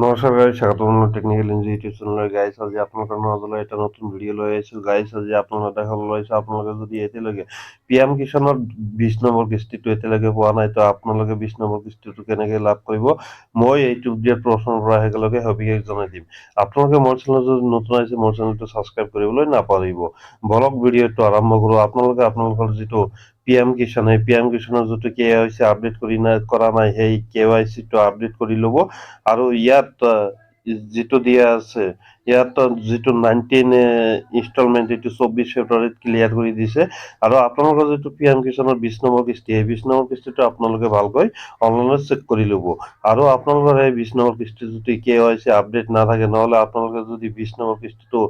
নমস্কাৰ গাইজ, স্বাগতম technical NG YouTube চেনেলৰ গাইজ। আজি আপোনালোকৰ মাজলৈ এটা নতুন ভিডিঅ' লৈ আহিছোঁ গাইজ। আজি আপোনালোকে দেখাবলৈ লৈছোঁ, আপোনালোকে যদি এতিয়ালৈকে PM কিষাণৰ 20 নম্বৰ কিস্তিটো এতিয়ালৈকে পোৱা নাই, তো আপোনালোকে 20 নম্বৰ কিস্তিটো কেনেকৈ লাভ কৰিব, মই এইটো ভিডিঅ'ত প্ৰথমৰ পৰা শেষলৈকে সবিশেষ জনাই দিম। আপোনালোকে মোৰ চেনেল যদি নতুন আহিছে, মোৰ চেনেলটো ছাবস্ক্ৰাইব কৰিবলৈ নাপাহৰিব। বলক ভিডিঅ'টো আৰম্ভ কৰোঁ। আপোনালোকে আপোনালোকৰ যিটো PM কিষাণ, সেই PM কিষাণৰ যিটো KYC আপডেট কৰা নাই, সেই KYC টো আপডেট কৰি ল'ব। আৰু ইয়াত যিটো দিয়া আছে, ইয়াত যিটো 19 ইনষ্টলমেণ্ট, এইটো 24 ফেব্ৰুৱাৰীত ক্লিয়াৰ কৰি দিছে। আৰু আপোনালোকৰ যিটো PM কিষাণৰ 20 নম্বৰ কিস্তি, সেই 20 নম্বৰ কিস্তিটো আপোনালোকে ভালকৈ অনলাইনত চেক কৰি ল'ব। আৰু আপোনালোকৰ সেই 20 নম্বৰ কিস্তি যদি KYC আপডেট নাথাকে, নহ'লে আপোনালোকে যদি 20 নম্বৰ কিস্তিটো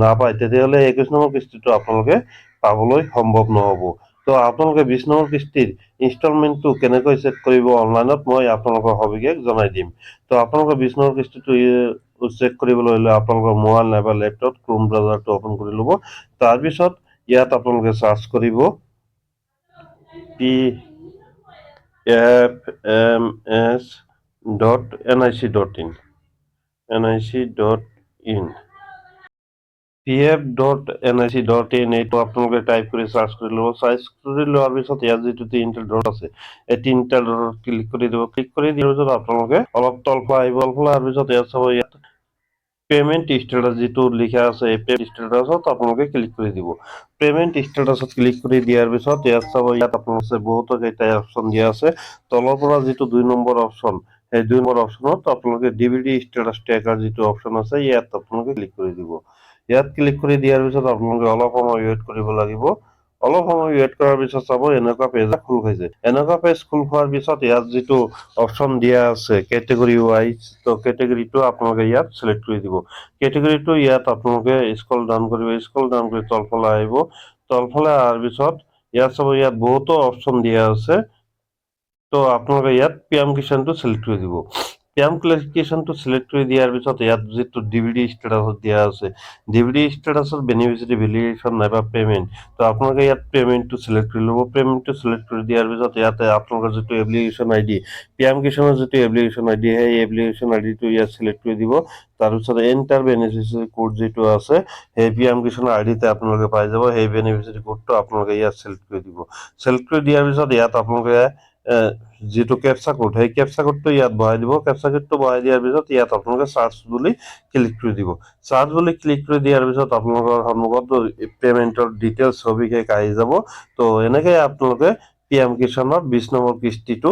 নাপায়, তেতিয়াহ'লে 21 নম্বৰ কিস্তিটো আপোনালোকে পাবলৈ সম্ভৱ নহ'ব। তো আপোনালোকে 20 নম্বৰ কিস্তিৰ ইনষ্টলমেণ্টটো কেনেকৈ চেক কৰিব অনলাইনত, মই আপোনালোকক সবিশেষ জনাই দিম। তো আপোনালোকে 20 নম্বৰ কিস্তিটো চেক কৰিবলৈ হ'লে আপোনালোকৰ মোবাইল নাইবা লেপটপ ক্ৰোম ব্ৰাউজাৰটো অ'পন কৰি ল'ব। তাৰপিছত ইয়াত আপোনালোকে চাৰ্চ কৰিব pfms.nic.in pf.nic.in এইটো আপোনালোকে টাইপ কৰি চাৰ্চ কৰি ল'ব। চাৰ্চ কৰি লোৱাৰ পিছত ইয়াত যিটো তিনিটা ডট আছে, এই তিনিটা ডটত ক্লিক কৰি দিব। ক্লিক কৰি দিয়াৰ পিছত আপোনালোকে অলপ তলফালে আহিব। তলফালে অহাৰ পিছত ইয়াত চাব, ইয়াত পেমেণ্ট ষ্টেটাছ যিটো লিখা আছে, এই পেমেণ্ট ষ্টেটাছত আপোনালোকে ক্লিক কৰি দিব। পেমেণ্ট ষ্টেটাছত ক্লিক কৰি দিয়াৰ পিছত ইয়াত চাব, ইয়াত আপোনালোকে বহুতো কেইটাই অপশ্যন দিয়া আছে। তলৰ পৰা যিটো 2 নম্বৰ অপশ্যন, সেই 2 নম্বৰ অপশ্যনত আপোনালোকে DVD ষ্টেটাছ ট্ৰেকাৰ যিটো অপশ্যন আছে, ইয়াত আপোনালোকে ক্লিক কৰি দিব। ইয়াত ক্লিক কৰি দিয়াৰ পিছত আপোনালোকে অলপ সময় ৱেইট কৰিব লাগিব। অলপ সময় ৱেইট কৰাৰ পিছত চাব, এনেকুৱা পেজ খোল খাইছে। এনেকুৱা পেজ খোল খোৱাৰ পিছত ইয়াত যিটো অপশ্যন দিয়া আছে কেটেগৰী ৱাইজ, তো কেটেগৰীটো আপোনালোকে ইয়াত চিলেক্ট কৰি দিব। কেটেগৰীটো ইয়াত আপোনালোকে স্ক্ৰল ডাউন কৰিব। স্ক্ৰল ডাউন কৰি তলফালে আহিব। তলফালে অহাৰ পিছত ইয়াত চাব, ইয়াত বহুতো অপশ্যন দিয়া আছে। তো আপোনালোকে ইয়াত PM কিষাণটো চিলেক্ট কৰি দিব। PM কিষাণটো চিলেক্ট কৰি দিয়াৰ পিছত ইয়াত যিটো DVD ষ্টেটাছত দিয়া আছে, DVD ষ্টেটাছত বেনিফিচিয়াৰী ভেলিডেশ্যন নাইবা পেমেণ্ট, তো আপোনালোকে ইয়াত পেমেণ্টটো চিলেক্ট কৰি ল'ব। পেমেণ্টটো চিলেক্ট কৰি দিয়াৰ পিছত ইয়াতে আপোনালোকৰ যিটো এপ্লিকেশ্যন ID, PM কিষাণৰ যিটো এপ্লিকেশ্যন ID, সেই এপ্লিকেশ্যন IDটো ইয়াত চিলেক্ট কৰি দিব। তাৰপিছত এণ্টাৰ বেনিফিচিয়াৰী কোড যিটো আছে, সেই PM কিষাণৰ IDতে আপোনালোকে পাই যাব। সেই বেনিফিচিয়াৰী কোডটো আপোনালোকে ইয়াত চিলেক্ট কৰি দিব। চিলেক্ট কৰি দিয়াৰ পিছত ইয়াত আপোনালোকে যিটো কেপচা কোড, সেই কেপচা কোডটো ইয়াত বহাই দিব। কেপচা কোডটো বহাই দিয়াৰ পিছত ইয়াত আপোনালোকে চাৰ্চ বুলি ক্লিক কৰি দিব। চাৰ্চ বুলি ক্লিক কৰি দিয়াৰ পিছত আপোনালোকৰ সন্মুখত পেমেণ্টৰ ডিটেইলছ সবিশেষ আহি যাব। তো এনেকৈ আপোনালোকে PM কিষাণৰ 20 নম্বৰ কিস্তিটো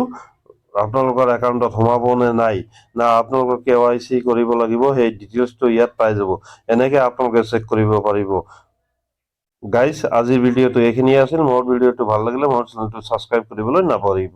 আপোনালোকৰ একাউণ্টত সোমাব নে নাই, না আপোনালোকৰ KYC কৰিব লাগিব, সেই ডিটেইলছটো ইয়াত পাই যাব। এনেকৈ আপোনালোকে চেক কৰিব পাৰিব। গাইজ, আজিৰ ভিডিঅ'টো এইখিনিয়ে আছিল। মোৰ ভিডিঅ'টো ভাল লাগিলে মোৰ চেনেলটো ছাবস্ক্ৰাইব কৰিবলৈ নাপাহৰিব।